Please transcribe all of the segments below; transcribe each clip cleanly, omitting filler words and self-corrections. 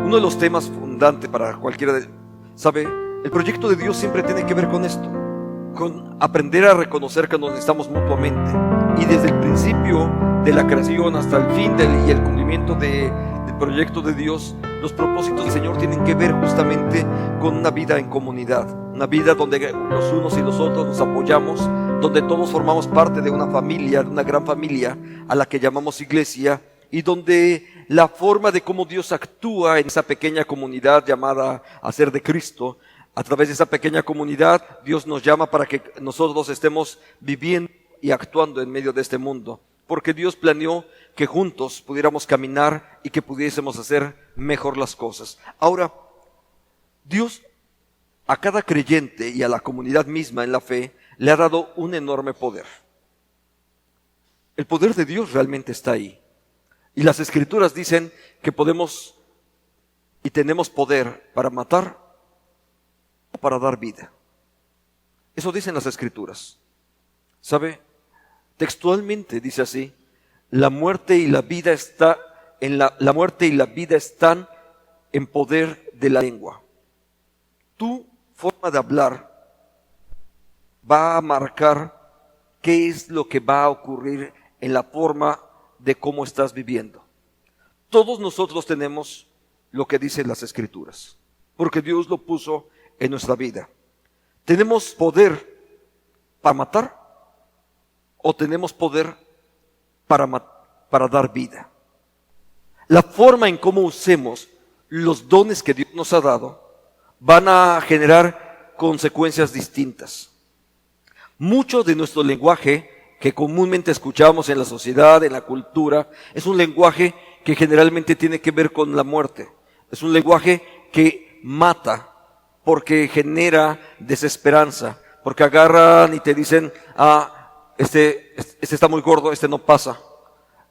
Uno de los temas fundantes para cualquiera ¿sabe? El proyecto de Dios siempre tiene que ver con esto, con aprender a reconocer que nos necesitamos mutuamente. Y desde el principio de la creación hasta el fin y el cumplimiento del proyecto de Dios, los propósitos del Señor tienen que ver justamente con una vida en comunidad, una vida donde los unos y los otros nos apoyamos, donde todos formamos parte de una familia, de una gran familia a la que llamamos iglesia, y donde la forma de cómo Dios actúa en esa pequeña comunidad llamada a ser de Cristo, a través de esa pequeña comunidad, Dios nos llama para que nosotros estemos viviendo y actuando en medio de este mundo, porque Dios planeó que juntos pudiéramos caminar y que pudiésemos hacer mejor las cosas. Ahora, Dios a cada creyente y a la comunidad misma en la fe le ha dado un enorme poder. El poder de Dios realmente está ahí. Y las Escrituras dicen que podemos y tenemos poder para matar o para dar vida. Eso dicen las Escrituras. ¿Sabe? Textualmente dice así: la muerte y la vida está la muerte y la vida están en poder de la lengua. Tu forma de hablar va a marcar qué es lo que va a ocurrir en la forma de cómo estás viviendo. Todos nosotros tenemos lo que dicen las Escrituras, porque Dios lo puso en nuestra vida. ¿Tenemos poder para matar o tenemos poder para dar vida? La forma en cómo usemos los dones que Dios nos ha dado van a generar consecuencias distintas. Mucho de nuestro lenguaje que comúnmente escuchamos en la sociedad, en la cultura, es un lenguaje que generalmente tiene que ver con la muerte. Es un lenguaje que mata porque genera desesperanza, porque agarran y te dicen: este está muy gordo, este no pasa.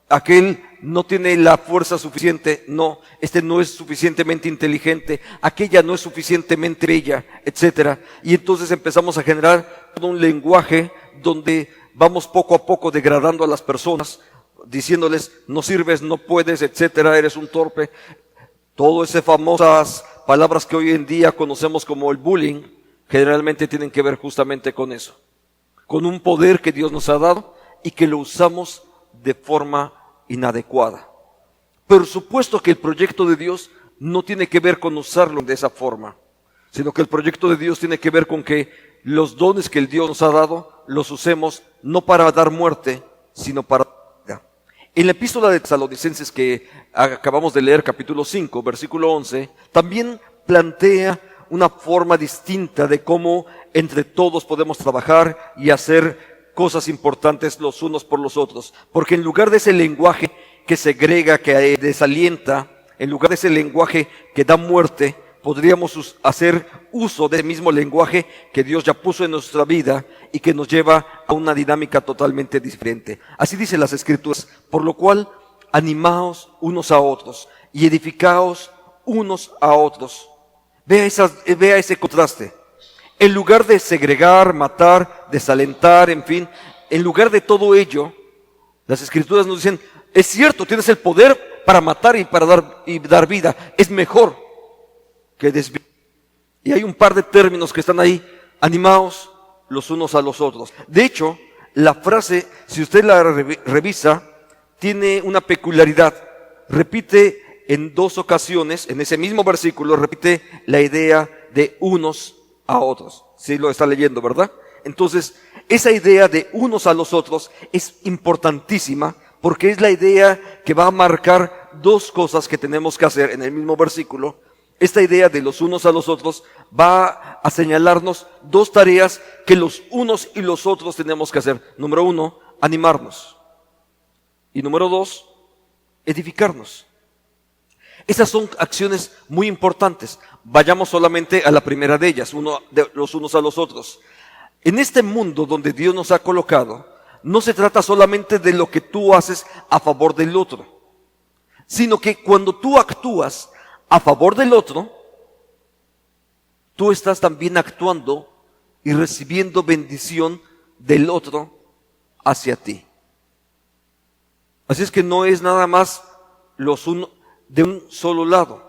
Aquel no tiene la fuerza suficiente, no, este no es suficientemente inteligente, aquella no es suficientemente bella, etcétera. Y entonces empezamos a generar todo un lenguaje donde vamos poco a poco degradando a las personas, diciéndoles: no sirves, no puedes, etcétera, eres un torpe. Todas esas famosas palabras que hoy en día conocemos como el bullying, generalmente tienen que ver justamente con eso, con un poder que Dios nos ha dado y que lo usamos de forma inadecuada. Por supuesto que el proyecto de Dios no tiene que ver con usarlo de esa forma, sino que el proyecto de Dios tiene que ver con que los dones que el Dios nos ha dado los usemos no para dar muerte, sino para vida. En la epístola de Tesalonicenses que acabamos de leer, capítulo 5, versículo 11, también plantea una forma distinta de cómo entre todos podemos trabajar y hacer cosas importantes los unos por los otros. Porque en lugar de ese lenguaje que segrega, que desalienta, en lugar de ese lenguaje que da muerte, podríamos hacer uso del mismo lenguaje que Dios ya puso en nuestra vida y que nos lleva a una dinámica totalmente diferente. Así dicen las Escrituras: por lo cual, animaos unos a otros y edificaos unos a otros. Vea ese contraste. En lugar de segregar, matar, desalentar, en fin, en lugar de todo ello, las Escrituras nos dicen: es cierto, tienes el poder para matar y para dar vida. Es mejor que desviar. Y hay un par de términos que están ahí: animaos los unos a los otros. De hecho, la frase, si usted la revisa, tiene una peculiaridad. Repite en dos ocasiones, en ese mismo versículo, repite la idea de unos a otros. Sí lo está leyendo, ¿verdad? Entonces, esa idea de unos a los otros es importantísima, porque es la idea que va a marcar dos cosas que tenemos que hacer en el mismo versículo. Esta idea de los unos a los otros va a señalarnos dos tareas que los unos y los otros tenemos que hacer. Número uno, animarnos. Y número dos, edificarnos. Esas son acciones muy importantes. Vayamos solamente a la primera de ellas, los unos a los otros. En este mundo donde Dios nos ha colocado, no se trata solamente de lo que tú haces a favor del otro, sino que cuando tú actúas a favor del otro, tú estás también actuando y recibiendo bendición del otro hacia ti. Así es que no es nada más de un solo lado.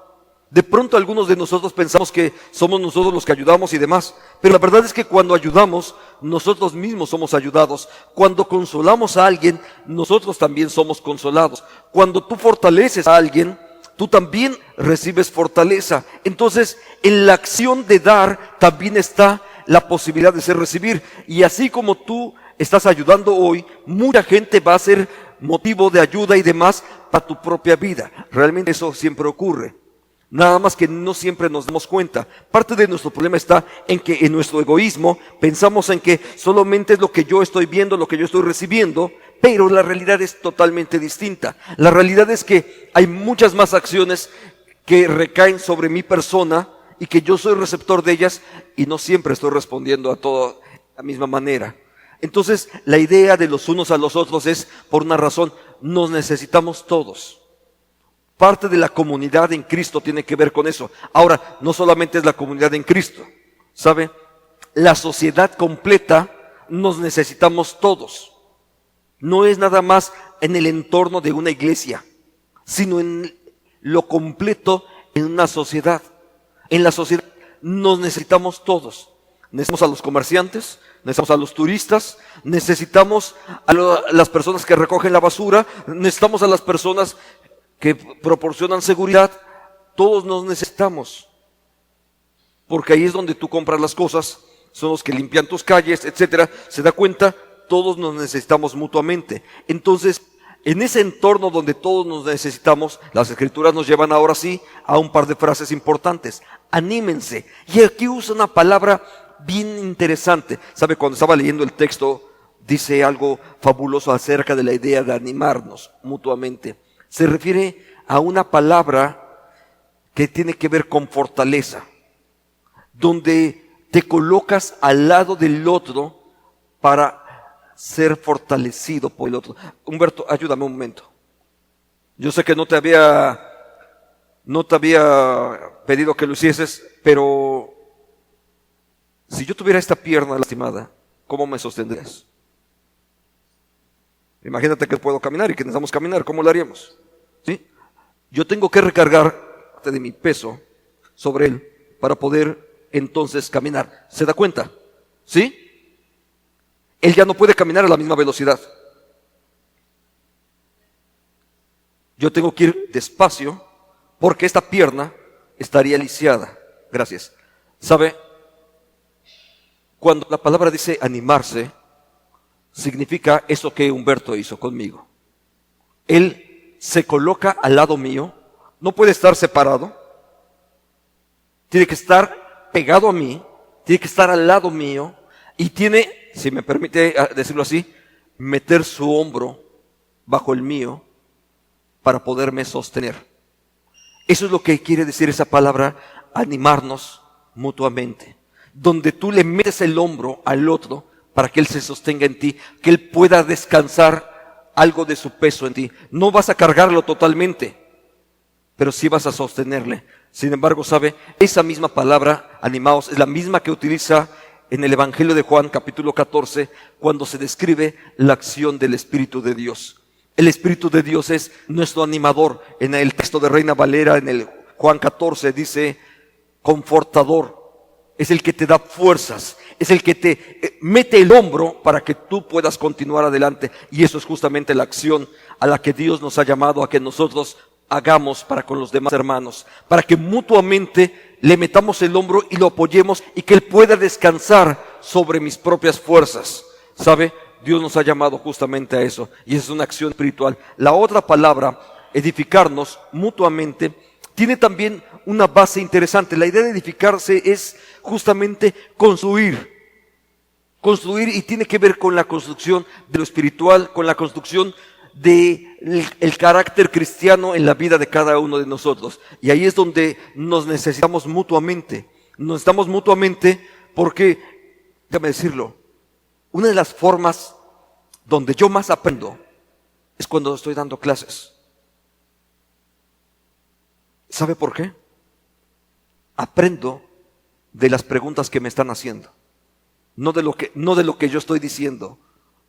De pronto algunos de nosotros pensamos que somos nosotros los que ayudamos y demás, pero la verdad es que cuando ayudamos, nosotros mismos somos ayudados. Cuando consolamos a alguien, nosotros también somos consolados. Cuando tú fortaleces a alguien, tú también recibes fortaleza. Entonces, en la acción de dar también está la posibilidad de ser recibir. Y así como tú estás ayudando hoy, mucha gente va a ser motivo de ayuda y demás para tu propia vida. Realmente eso siempre ocurre. Nada más que no siempre nos damos cuenta. Parte de nuestro problema está en que en nuestro egoísmo pensamos en que solamente es lo que yo estoy viendo, lo que yo estoy recibiendo, pero la realidad es totalmente distinta. La realidad es que hay muchas más acciones que recaen sobre mi persona y que yo soy receptor de ellas y no siempre estoy respondiendo a todo de la misma manera. Entonces, la idea de los unos a los otros es por una razón: nos necesitamos todos. Parte de la comunidad en Cristo tiene que ver con eso. Ahora, no solamente es la comunidad en Cristo, ¿sabe? La sociedad completa nos necesitamos todos. No es nada más en el entorno de una iglesia, sino en lo completo en una sociedad. En la sociedad nos necesitamos todos. Necesitamos a los comerciantes, necesitamos a los turistas, necesitamos a las personas que recogen la basura, necesitamos a las personas que proporcionan seguridad. Todos nos necesitamos, porque ahí es donde tú compras las cosas, son los que limpian tus calles, etcétera. Se da cuenta, todos nos necesitamos mutuamente. Entonces, en ese entorno donde todos nos necesitamos, las Escrituras nos llevan ahora sí a un par de frases importantes. Anímense. Y aquí usa una palabra bien interesante. ¿Sabe? Cuando estaba leyendo el texto, dice algo fabuloso acerca de la idea de animarnos mutuamente. Se refiere a una palabra que tiene que ver con fortaleza, donde te colocas al lado del otro para ser fortalecido por el otro. Humberto, ayúdame un momento. Yo sé que no te había pedido que lo hicieses, pero si yo tuviera esta pierna lastimada, ¿cómo me sostendrías? Imagínate que puedo caminar y que necesitamos caminar, ¿cómo lo haríamos? ¿Sí? Yo tengo que recargar parte de mi peso sobre él para poder entonces caminar. ¿Se da cuenta? ¿Sí? Él ya no puede caminar a la misma velocidad. Yo tengo que ir despacio porque esta pierna estaría lisiada. Gracias. ¿Sabe? Cuando la palabra dice animarse, significa eso que Humberto hizo conmigo. Él se coloca al lado mío, no puede estar separado, tiene que estar pegado a mí, tiene que estar al lado mío y tiene, si me permite decirlo así, meter su hombro bajo el mío para poderme sostener. Eso es lo que quiere decir esa palabra, animarnos mutuamente, donde tú le metes el hombro al otro para que él se sostenga en ti, que él pueda descansar algo de su peso en ti. No vas a cargarlo totalmente, pero sí vas a sostenerle. Sin embargo, ¿sabe? Esa misma palabra, animaos, es la misma que utiliza en el Evangelio de Juan, capítulo 14, cuando se describe la acción del Espíritu de Dios. El Espíritu de Dios es nuestro animador. En el texto de Reina Valera, en el Juan 14, confortador. Es el que te da fuerzas, es el que te mete el hombro para que tú puedas continuar adelante. Y eso es justamente la acción a la que Dios nos ha llamado a que nosotros hagamos para con los demás hermanos, para que mutuamente le metamos el hombro y lo apoyemos y que Él pueda descansar sobre mis propias fuerzas. ¿Sabe? Dios nos ha llamado justamente a eso y es una acción espiritual. La otra palabra, edificarnos mutuamente, tiene también una base interesante. La idea de edificarse es justamente construir. Construir, y tiene que ver con la construcción de lo espiritual, con la construcción del carácter cristiano en la vida de cada uno de nosotros. Y ahí es donde nos necesitamos mutuamente. Nos necesitamos mutuamente porque, déjame decirlo, una de las formas donde yo más aprendo es cuando estoy dando clases. ¿Sabe por qué? Aprendo de las preguntas que me están haciendo. No de lo que yo estoy diciendo,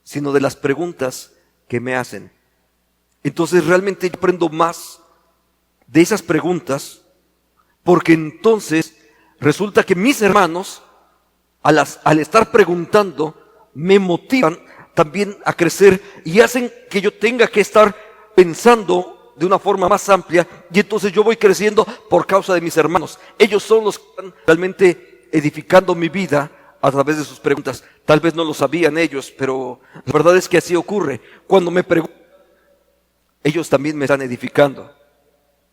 sino de las preguntas que me hacen. Entonces realmente yo aprendo más de esas preguntas Porque entonces resulta que mis hermanos, al estar preguntando, me motivan también a crecer y hacen que yo tenga que estar pensando de una forma más amplia, y entonces yo voy creciendo por causa de mis hermanos. Ellos son los que están realmente edificando mi vida a través de sus preguntas. Tal vez no lo sabían ellos, pero la verdad es que así ocurre. Cuando me preguntan, ellos también me están edificando.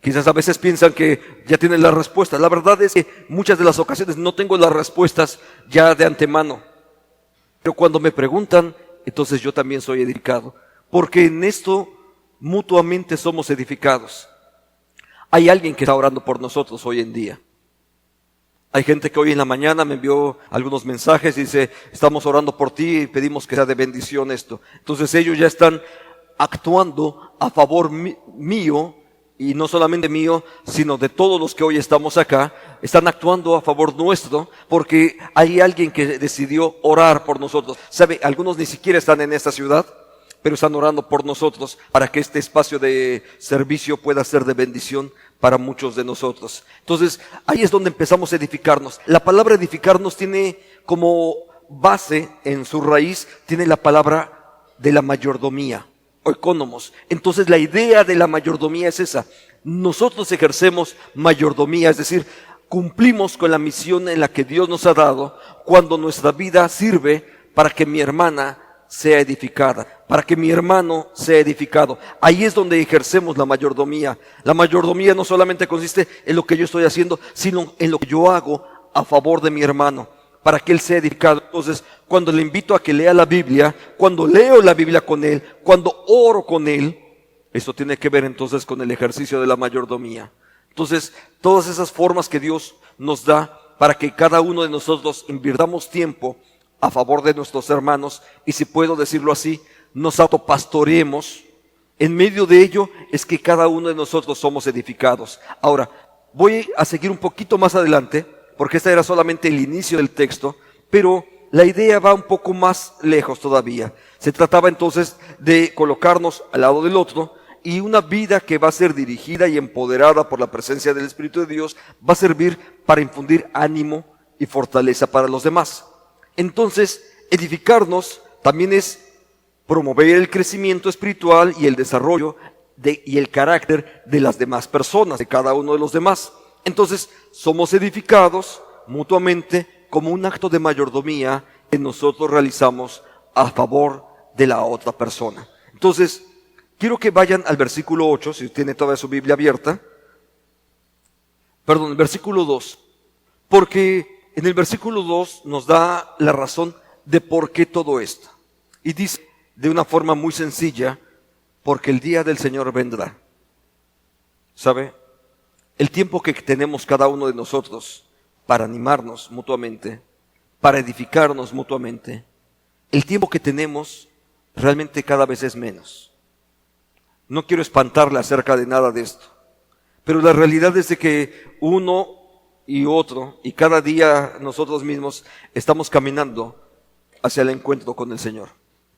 Quizás a veces piensan que ya tienen la respuesta. La verdad es que muchas de las ocasiones no tengo las respuestas ya de antemano. Pero cuando me preguntan, entonces yo también soy edificado. Porque en esto mutuamente somos edificados. Hay alguien que está orando por nosotros hoy en día. Hay gente que hoy en la mañana me envió algunos mensajes y dice, estamos orando por ti y pedimos que sea de bendición esto. Entonces ellos ya están actuando a favor mío, y no solamente mío, sino de todos los que hoy estamos acá. Están actuando a favor nuestro porque hay alguien que decidió orar por nosotros. ¿Sabe? Algunos ni siquiera están en esta ciudad, pero están orando por nosotros para que este espacio de servicio pueda ser de bendición para muchos de nosotros. Entonces, ahí es donde empezamos a edificarnos. La palabra edificarnos tiene como base, en su raíz, tiene la palabra de la mayordomía. Oikonomos. Entonces la idea de la mayordomía es esa. Nosotros ejercemos mayordomía, es decir, cumplimos con la misión en la que Dios nos ha dado cuando nuestra vida sirve para que mi hermana sea edificada, para que mi hermano sea edificado. Ahí es donde ejercemos la mayordomía. La mayordomía no solamente consiste en lo que yo estoy haciendo, sino en lo que yo hago a favor de mi hermano, para que él sea edificado. Entonces, cuando le invito a que lea la Biblia, cuando leo la Biblia con él, cuando oro con él, esto tiene que ver entonces con el ejercicio de la mayordomía. Entonces, todas esas formas que Dios nos da para que cada uno de nosotros invirtamos tiempo a favor de nuestros hermanos, y si puedo decirlo así, nos autopastoreemos. En medio de ello es que cada uno de nosotros somos edificados. Ahora, voy a seguir un poquito más adelante, porque este era solamente el inicio del texto, pero la idea va un poco más lejos todavía. Se trataba entonces de colocarnos al lado del otro, y una vida que va a ser dirigida y empoderada por la presencia del Espíritu de Dios va a servir para infundir ánimo y fortaleza para los demás. Entonces, edificarnos también es promover el crecimiento espiritual y el desarrollo y el carácter de las demás personas, de cada uno de los demás. Entonces, somos edificados mutuamente como un acto de mayordomía que nosotros realizamos a favor de la otra persona. Entonces, quiero que vayan al versículo 8, si tiene toda su Biblia abierta. Perdón, el versículo 2. Porque en el versículo 2 nos da la razón de por qué todo esto. Y dice de una forma muy sencilla, porque el día del Señor vendrá. ¿Sabe? El tiempo que tenemos cada uno de nosotros para animarnos mutuamente, para edificarnos mutuamente, el tiempo que tenemos realmente cada vez es menos. No quiero espantarle acerca de nada de esto, pero la realidad es de que uno y otro, y cada día nosotros mismos estamos caminando hacia el encuentro con el Señor.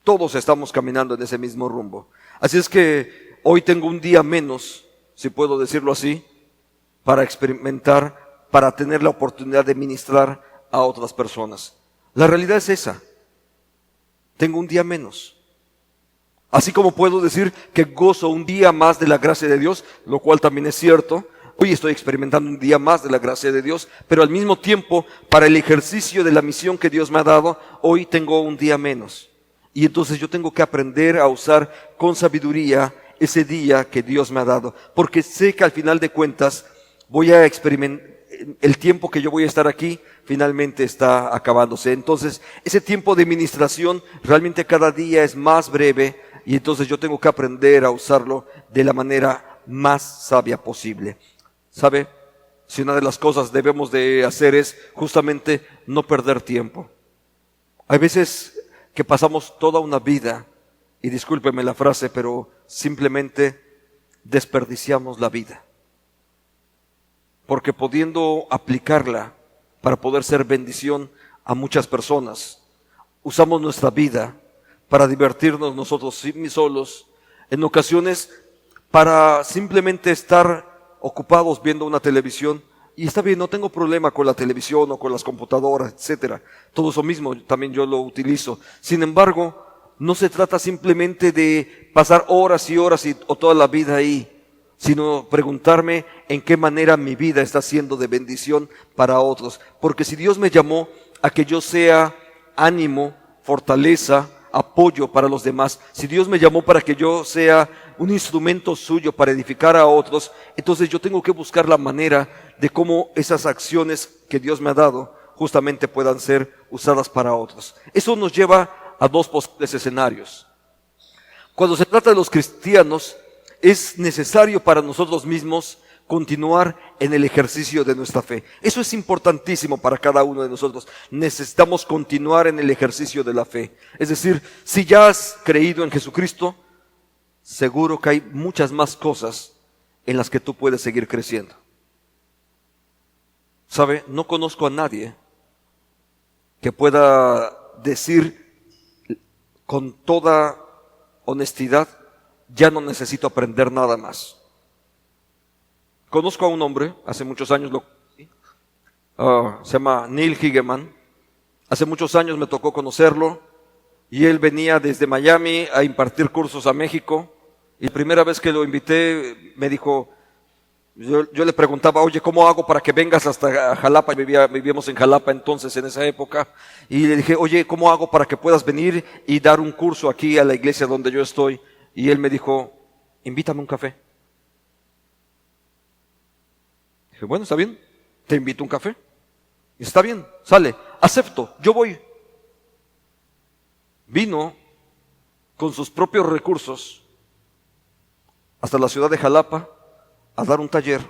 Todos estamos caminando en ese mismo rumbo. Así es que hoy tengo un día menos, si puedo decirlo así, para experimentar, para tener la oportunidad de ministrar a otras personas. La realidad es esa. Tengo un día menos. Así como puedo decir que gozo un día más de la gracia de Dios, lo cual también es cierto. Hoy estoy experimentando un día más de la gracia de Dios, pero al mismo tiempo, para el ejercicio de la misión que Dios me ha dado, hoy tengo un día menos. Y entonces yo tengo que aprender a usar con sabiduría ese día que Dios me ha dado, porque sé que al final de cuentas voy a experimentar, el tiempo que yo voy a estar aquí finalmente está acabándose. Entonces ese tiempo de ministración realmente cada día es más breve, y entonces yo tengo que aprender a usarlo de la manera más sabia posible. ¿Sabe? Si una de las cosas debemos de hacer es justamente no perder tiempo. Hay veces que pasamos toda una vida, y discúlpeme la frase, pero simplemente desperdiciamos la vida. Porque pudiendo aplicarla para poder ser bendición a muchas personas, usamos nuestra vida para divertirnos nosotros solos, en ocasiones para simplemente estar ocupados viendo una televisión, Y está bien, no tengo problema con la televisión o con las computadoras, etcétera. Todo eso mismo también yo lo utilizo. Sin embargo, no se trata simplemente de pasar horas y horas o toda la vida ahí, sino preguntarme en qué manera mi vida está siendo de bendición para otros. Porque si Dios me llamó a que yo sea ánimo, fortaleza, apoyo para los demás, si Dios me llamó para que yo sea un instrumento suyo para edificar a otros, entonces yo tengo que buscar la manera de cómo esas acciones que Dios me ha dado justamente puedan ser usadas para otros. Eso nos lleva a dos posibles escenarios. Cuando se trata de los cristianos, es necesario para nosotros mismos continuar en el ejercicio de nuestra fe. Eso es importantísimo para cada uno de nosotros. Necesitamos continuar en el ejercicio de la fe. Es decir, si ya has creído en Jesucristo, seguro que hay muchas más cosas en las que tú puedes seguir creciendo. ¿Sabe? No conozco a nadie que pueda decir con toda honestidad, ya no necesito aprender nada más. Conozco a un hombre, hace muchos años se llama Neil Higgeman. Hace muchos años me tocó conocerlo y él venía desde Miami a impartir cursos a México. Y la primera vez que lo invité me dijo, yo le preguntaba, oye, ¿cómo hago para que vengas hasta Jalapa? Vivíamos en Jalapa entonces, en esa época. Y le dije, oye, ¿cómo hago para que puedas venir y dar un curso aquí a la iglesia donde yo estoy? Y él me dijo, invítame a un café. Dije, bueno, está bien, te invito a un café. Y está bien, sale, acepto, yo voy. Vino con sus propios recursos hasta la ciudad de Jalapa a dar un taller,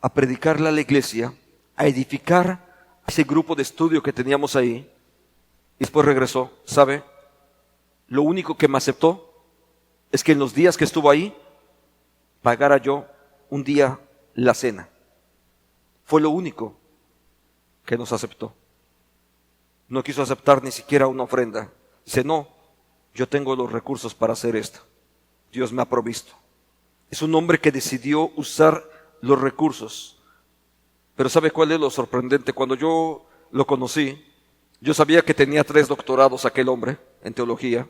a predicarle a la iglesia, a edificar ese grupo de estudio que teníamos ahí. Y después regresó. ¿Sabe? Lo único que me aceptó es que en los días que estuvo ahí, pagara yo un día la cena. Fue lo único que nos aceptó. No quiso aceptar ni siquiera una ofrenda. Dice, no, yo tengo los recursos para hacer esto. Dios me ha provisto. Es un hombre que decidió usar los recursos. Pero ¿sabe cuál es lo sorprendente? Cuando yo lo conocí, yo sabía que tenía 3 doctorados aquel hombre en teología.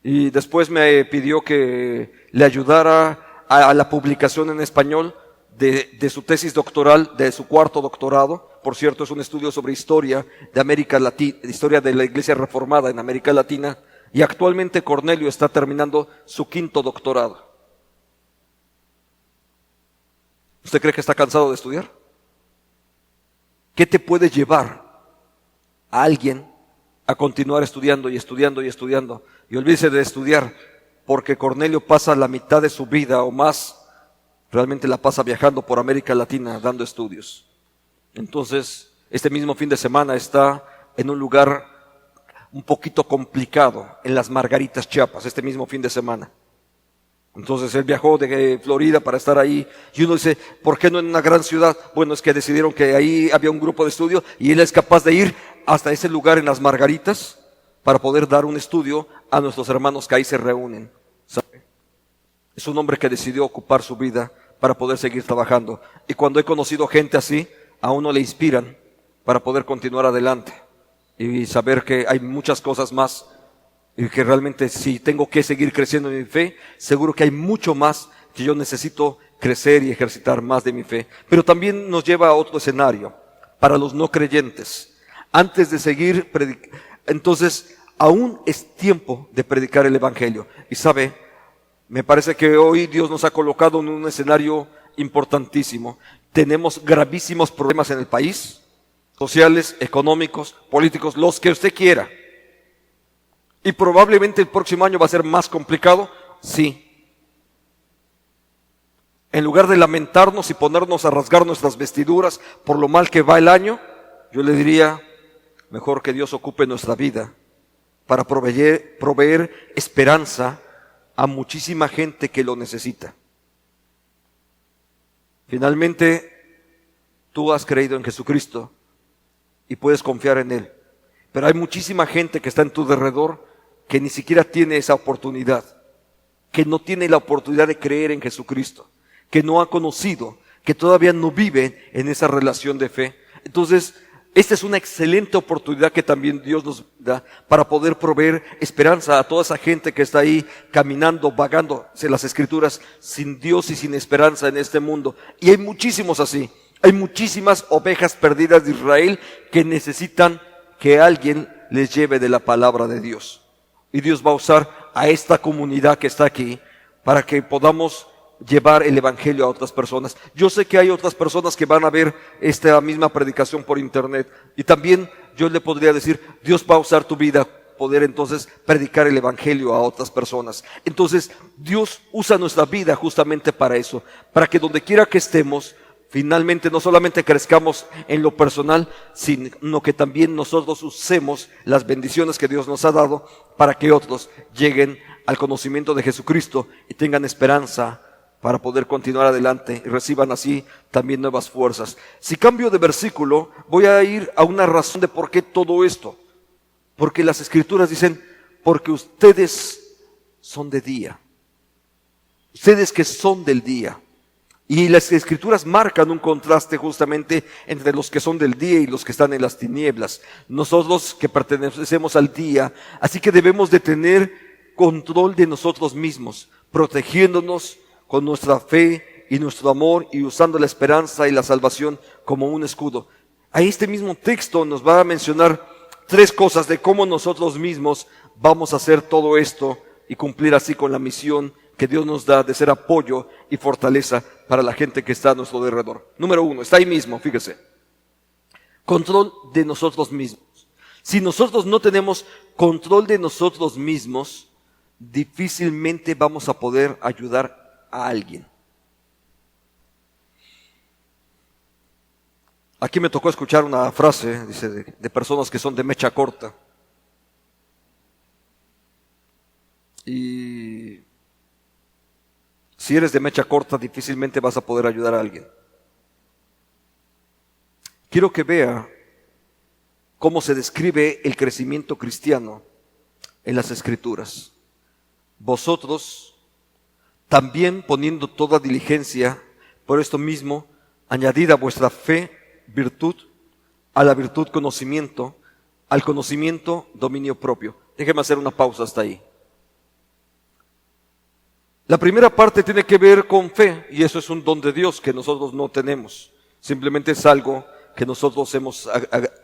Y después me pidió que le ayudara a la publicación en español de su tesis doctoral, de su 4º doctorado. Por cierto, es un estudio sobre historia de América Latina, historia de la Iglesia Reformada en América Latina. Y actualmente Cornelio está terminando su 5º doctorado. ¿Usted cree que está cansado de estudiar? ¿Qué te puede llevar a alguien a continuar estudiando y estudiando y estudiando? Y olvídese de estudiar, porque Cornelio pasa la mitad de su vida o más, realmente la pasa viajando por América Latina dando estudios. Entonces, este mismo fin de semana está en un lugar un poquito complicado, en las Margaritas, Chiapas, este mismo fin de semana. Entonces él viajó de Florida para estar ahí, y uno dice, ¿por qué no en una gran ciudad? Bueno, es que decidieron que ahí había un grupo de estudio y él es capaz de ir hasta ese lugar en las Margaritas para poder dar un estudio a nuestros hermanos que ahí se reúnen. ¿Sabe? Es un hombre que decidió ocupar su vida para poder seguir trabajando. Y cuando he conocido gente así, a uno le inspiran para poder continuar adelante y saber que hay muchas cosas más. Y que realmente si tengo que seguir creciendo en mi fe, seguro que hay mucho más que yo necesito crecer y ejercitar más de mi fe. Pero también nos lleva a otro escenario, para los no creyentes. Antes de seguir predicando, entonces aún es tiempo de predicar el Evangelio. Y sabe, me parece que hoy Dios nos ha colocado en un escenario importantísimo. Tenemos gravísimos problemas en el país, sociales, económicos, políticos, los que usted quiera. Y probablemente el próximo año va a ser más complicado, sí. En lugar de lamentarnos y ponernos a rasgar nuestras vestiduras por lo mal que va el año, yo le diría, mejor que Dios ocupe nuestra vida para proveer esperanza a muchísima gente que lo necesita. Finalmente, tú has creído en Jesucristo y puedes confiar en Él. Pero hay muchísima gente que está en tu derredor que ni siquiera tiene esa oportunidad, que no tiene la oportunidad de creer en Jesucristo, que no ha conocido que todavía no viven en esa relación de fe. Entonces, esta es una excelente oportunidad que también Dios nos da para poder proveer esperanza a toda esa gente que está ahí caminando, vagando en las Escrituras sin Dios y sin esperanza en este mundo. Y hay muchísimos así. Hay muchísimas ovejas perdidas de Israel que necesitan que alguien les lleve de la palabra de Dios. Y Dios va a usar a esta comunidad que está aquí para que podamos llevar el evangelio a otras personas. Yo sé que hay otras personas que van a ver esta misma predicación por internet, y también yo le podría decir, Dios va a usar tu vida, poder entonces predicar el evangelio a otras personas. Entonces Dios usa nuestra vida justamente para eso, para que donde quiera que estemos, finalmente no solamente crezcamos en lo personal, sino que también nosotros usemos las bendiciones que Dios nos ha dado para que otros lleguen al conocimiento de Jesucristo y tengan esperanza para poder continuar adelante y reciban así también nuevas fuerzas. Si cambio de versículo, voy a ir a una razón de por qué todo esto. Porque las Escrituras dicen, porque ustedes son de día. Ustedes que son del día. Y las Escrituras marcan un contraste justamente entre los que son del día y los que están en las tinieblas. Nosotros que pertenecemos al día, así que debemos de tener control de nosotros mismos, protegiéndonos con nuestra fe y nuestro amor y usando la esperanza y la salvación como un escudo. A este mismo texto nos va a mencionar 3 cosas de cómo nosotros mismos vamos a hacer todo esto y cumplir así con la misión que Dios nos da de ser apoyo y fortaleza para la gente que está a nuestro alrededor. Número 1, está ahí mismo, fíjese. Control de nosotros mismos. Si nosotros no tenemos control de nosotros mismos, difícilmente vamos a poder ayudar a alguien. Aquí me tocó escuchar una frase, dice, de personas que son de mecha corta. Y si eres de mecha corta, difícilmente vas a poder ayudar a alguien. Quiero que vea cómo se describe el crecimiento cristiano en las Escrituras. Vosotros, también poniendo toda diligencia, por esto mismo, añadid a vuestra fe virtud, a la virtud conocimiento, al conocimiento dominio propio. Déjeme hacer una pausa hasta ahí. La primera parte tiene que ver con fe, y eso es un don de Dios que nosotros no tenemos. Simplemente es algo que nosotros hemos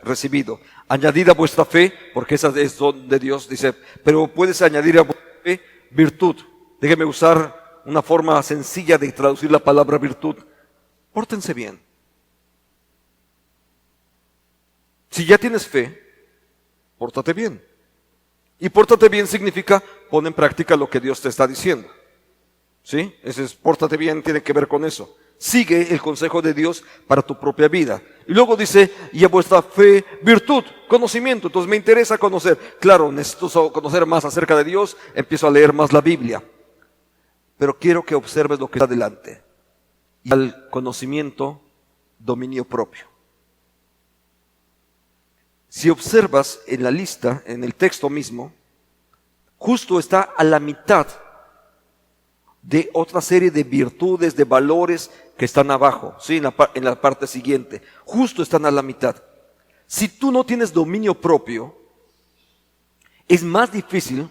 recibido. Añadid a vuestra fe, porque esa es don de Dios, dice, pero puedes añadir a vuestra fe virtud. Déjeme usar una forma sencilla de traducir la palabra virtud. Pórtense bien. Si ya tienes fe, pórtate bien. Y pórtate bien significa pon en práctica lo que Dios te está diciendo. ¿Sí? Ese es, pórtate bien, tiene que ver con eso. Sigue el consejo de Dios para tu propia vida. Y luego dice, y a vuestra fe virtud, conocimiento. Entonces me interesa conocer. Claro, necesito conocer más acerca de Dios, empiezo a leer más la Biblia. Pero quiero que observes lo que está delante. Y al conocimiento, dominio propio. Si observas en la lista, en el texto mismo, justo está a la mitad de otra serie de virtudes, de valores que están abajo, ¿sí? En la parte siguiente. Justo están a la mitad. Si tú no tienes dominio propio, es más difícil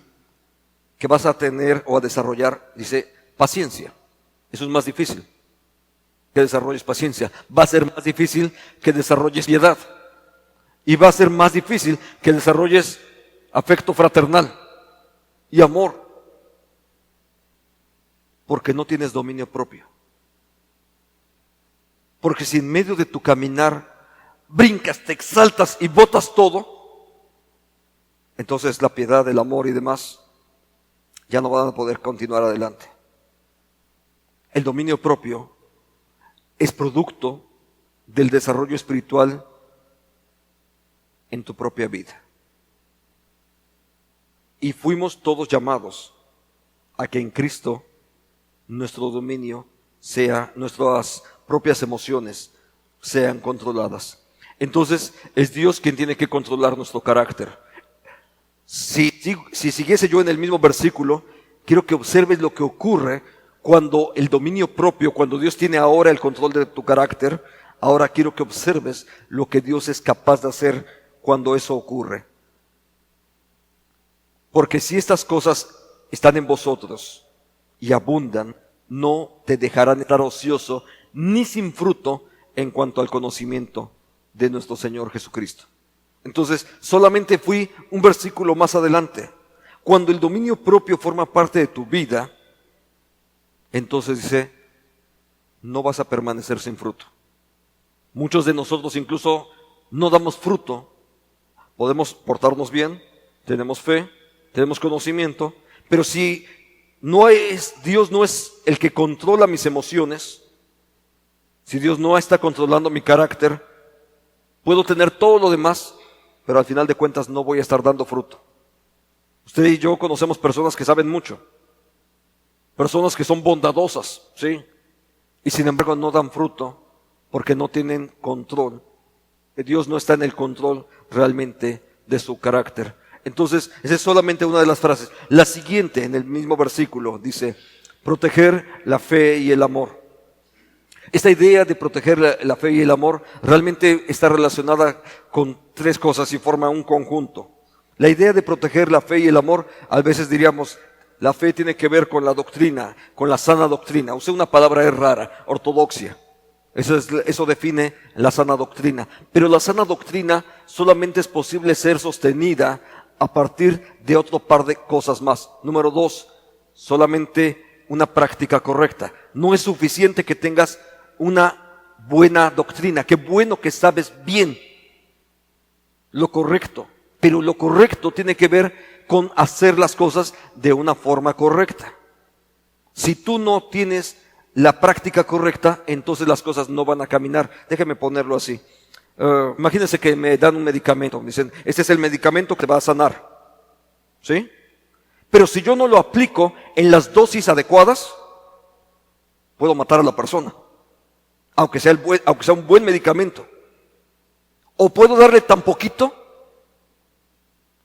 que vas a tener o a desarrollar, dice, paciencia. Eso es más difícil que desarrolles paciencia. Va a ser más difícil que desarrolles piedad. Y va a ser más difícil que desarrolles afecto fraternal y amor. Porque no tienes dominio propio. Porque si en medio de tu caminar brincas, te exaltas y botas todo, entonces la piedad, el amor y demás ya no van a poder continuar adelante. El dominio propio es producto del desarrollo espiritual en tu propia vida. Y fuimos todos llamados a que en Cristo nuestro dominio sea, nuestras propias emociones sean controladas. Entonces es Dios quien tiene que controlar nuestro carácter. Si siguiese yo en el mismo versículo, quiero que observes lo que ocurre Cuando el dominio propio, cuando Dios tiene ahora el control de tu carácter, ahora quiero que observes lo que Dios es capaz de hacer cuando eso ocurre. Porque si estas cosas están en vosotros y abundan, no te dejarán estar ocioso ni sin fruto en cuanto al conocimiento de nuestro Señor Jesucristo. Entonces, solamente fui un versículo más adelante. Cuando el dominio propio forma parte de tu vida, entonces dice, no vas a permanecer sin fruto. Muchos de nosotros incluso no damos fruto. Podemos portarnos bien, tenemos fe, tenemos conocimiento, pero si Dios no es el que controla mis emociones, si Dios no está controlando mi carácter, puedo tener todo lo demás, pero al final de cuentas no voy a estar dando fruto. Usted y yo conocemos personas que saben mucho, personas que son bondadosas, ¿sí? Y sin embargo no dan fruto porque no tienen control. Dios no está en el control realmente de su carácter. Entonces, esa es solamente una de las frases. La siguiente, en el mismo versículo, dice, proteger la fe y el amor. Esta idea de proteger la fe y el amor realmente está relacionada con tres cosas y forma un conjunto. La idea de proteger la fe y el amor, a veces diríamos, la fe tiene que ver con la doctrina, con la sana doctrina. Usé una palabra es rara, ortodoxia. Eso define la sana doctrina. Pero la sana doctrina solamente es posible ser sostenida a partir de otro par de cosas más. Número 2, solamente una práctica correcta. No es suficiente que tengas una buena doctrina. Qué bueno que sabes bien lo correcto. Pero lo correcto tiene que ver con hacer las cosas de una forma correcta. Si tú no tienes la práctica correcta, entonces las cosas no van a caminar. Déjeme ponerlo así. Imagínense que me dan un medicamento. Me dicen, este es el medicamento que te va a sanar. ¿Sí? Pero si yo no lo aplico en las dosis adecuadas, puedo matar a la persona. Aunque sea un buen medicamento. O puedo darle tan poquito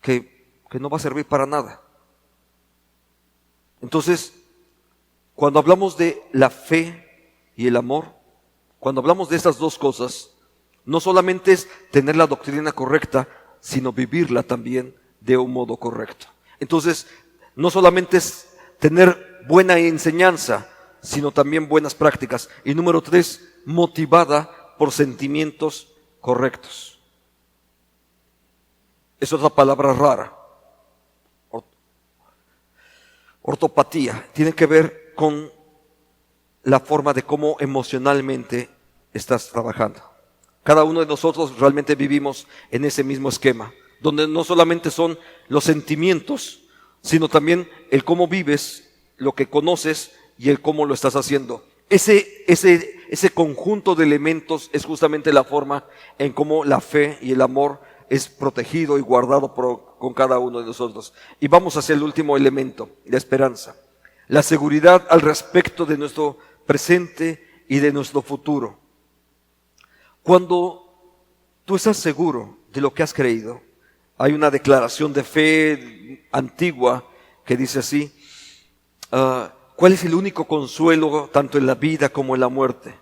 que no va a servir para nada. Entonces, cuando hablamos de la fe y el amor, cuando hablamos de estas dos cosas, no solamente es tener la doctrina correcta, sino vivirla también de un modo correcto. Entonces, no solamente es tener buena enseñanza, sino también buenas prácticas. Y número 3, motivada por sentimientos correctos. Es otra palabra rara. Ortopatía. Tiene que ver con la forma de cómo emocionalmente estás trabajando. Cada uno de nosotros realmente vivimos en ese mismo esquema, donde no solamente son los sentimientos, sino también el cómo vives, lo que conoces y el cómo lo estás haciendo. Ese conjunto de elementos es justamente la forma en cómo la fe y el amor es protegido y guardado con cada uno de nosotros. Y vamos hacia el último elemento, la esperanza. La seguridad al respecto de nuestro presente y de nuestro futuro. Cuando tú estás seguro de lo que has creído, hay una declaración de fe antigua que dice así, ¿cuál es el único consuelo tanto en la vida como en la muerte?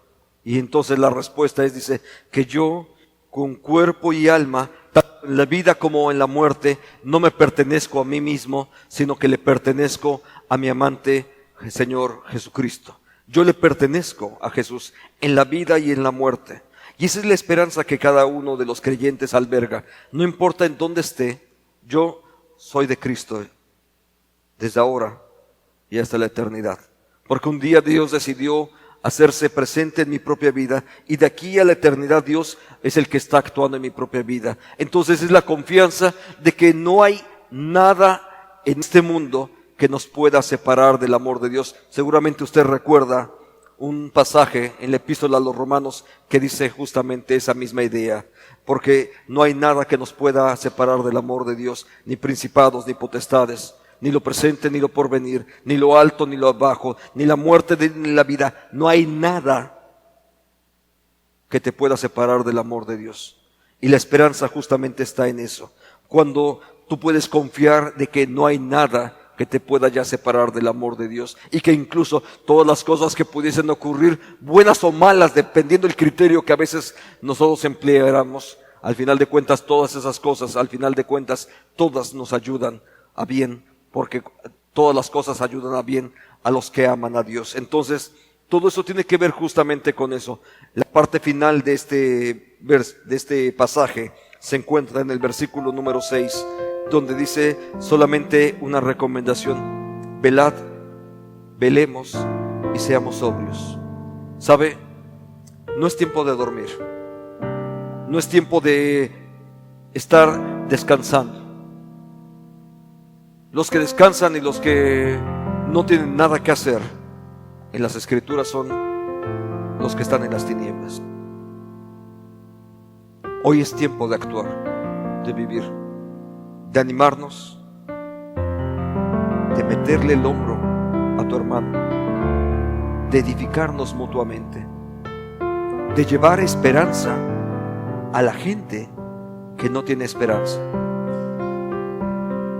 Y entonces la respuesta dice, que yo con cuerpo y alma, tanto en la vida como en la muerte, no me pertenezco a mí mismo, sino que le pertenezco a mi amante Señor Jesucristo. Yo le pertenezco a Jesús en la vida y en la muerte. Y esa es la esperanza que cada uno de los creyentes alberga. No importa en dónde esté, yo soy de Cristo desde ahora y hasta la eternidad. Porque un día Dios decidió hacerse presente en mi propia vida y de aquí a la eternidad Dios es el que está actuando en mi propia vida. Entonces es la confianza de que no hay nada en este mundo que nos pueda separar del amor de Dios. Seguramente usted recuerda un pasaje en la epístola a los Romanos que dice justamente esa misma idea, porque no hay nada que nos pueda separar del amor de Dios, ni principados, ni potestades, ni lo presente, ni lo porvenir, ni lo alto, ni lo bajo, ni la muerte, ni la vida. No hay nada que te pueda separar del amor de Dios. Y la esperanza justamente está en eso. Cuando tú puedes confiar de que no hay nada que que te pueda ya separar del amor de Dios, y que incluso todas las cosas que pudiesen ocurrir, buenas o malas, dependiendo del criterio que a veces nosotros empleáramos, al final de cuentas todas esas cosas, al final de cuentas todas nos ayudan a bien, porque todas las cosas ayudan a bien a los que aman a Dios. Entonces, todo eso tiene que ver justamente con eso. La parte final de este pasaje se encuentra en el versículo número 6, donde dice solamente una recomendación: velad, velemos y seamos sobrios. ¿Sabe? No es tiempo de dormir, no es tiempo de estar descansando. Los que descansan y los que no tienen nada que hacer en las Escrituras son los que están en las tinieblas. Hoy es tiempo de actuar, de vivir, de animarnos, de meterle el hombro a tu hermano, de edificarnos mutuamente, de llevar esperanza a la gente que no tiene esperanza.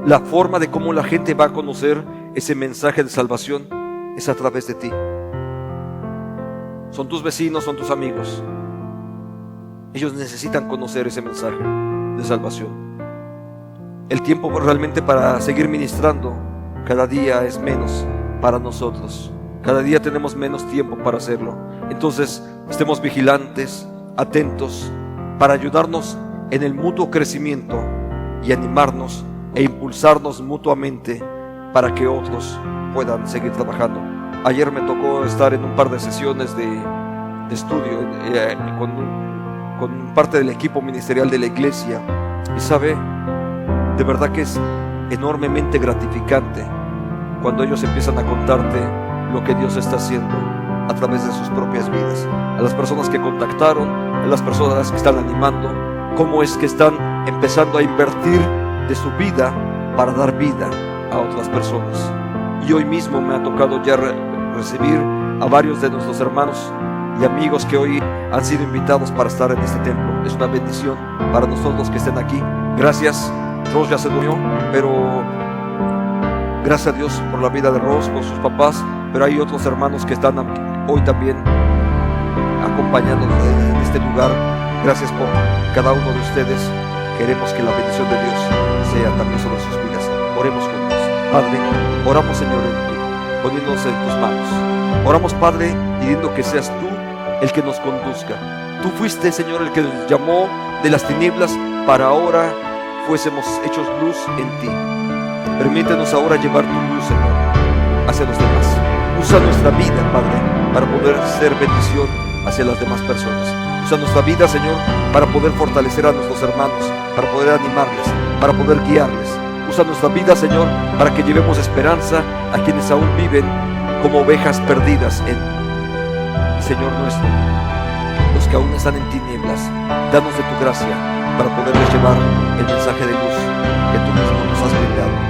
La forma de cómo la gente va a conocer ese mensaje de salvación es a través de ti. Son tus vecinos, son tus amigos. Ellos necesitan conocer ese mensaje de salvación. El tiempo realmente para seguir ministrando cada día es menos para nosotros. Cada día tenemos menos tiempo para hacerlo. Entonces, estemos vigilantes, atentos, para ayudarnos en el mutuo crecimiento y animarnos e impulsarnos mutuamente para que otros puedan seguir trabajando. Ayer me tocó estar en un par de sesiones de estudio con parte del equipo ministerial de la iglesia, y sabe, de verdad que es enormemente gratificante cuando ellos empiezan a contarte lo que Dios está haciendo a través de sus propias vidas. A las personas que contactaron, a las personas que están animando, cómo es que están empezando a invertir de su vida para dar vida a otras personas. Y hoy mismo me ha tocado ya recibir a varios de nuestros hermanos y amigos que hoy han sido invitados para estar en este templo. Es una bendición para nosotros que estén aquí. Gracias. Ros ya se durmió, pero gracias a Dios por la vida de Ros, por sus papás, pero hay otros hermanos que están hoy también acompañándonos en este lugar. Gracias por cada uno de ustedes. Queremos que la bendición de Dios sea también sobre sus vidas. Oremos juntos. Padre, oramos, Señor, poniéndonos en tus manos. Oramos, Padre, pidiendo que seas tú el que nos conduzca. Tú fuiste, Señor, el que nos llamó de las tinieblas para ahora fuésemos hechos luz en ti. Permítenos ahora llevar tu luz, Señor, hacia los demás. Usa nuestra vida, Padre, para poder ser bendición hacia las demás personas. Usa nuestra vida, Señor, para poder fortalecer a nuestros hermanos, para poder animarles, para poder guiarles. Usa nuestra vida, Señor, para que llevemos esperanza a quienes aún viven como ovejas perdidas Señor nuestro, los que aún están en tinieblas, danos de tu gracia para poderles llevar el mensaje de luz que tú mismo nos has brindado.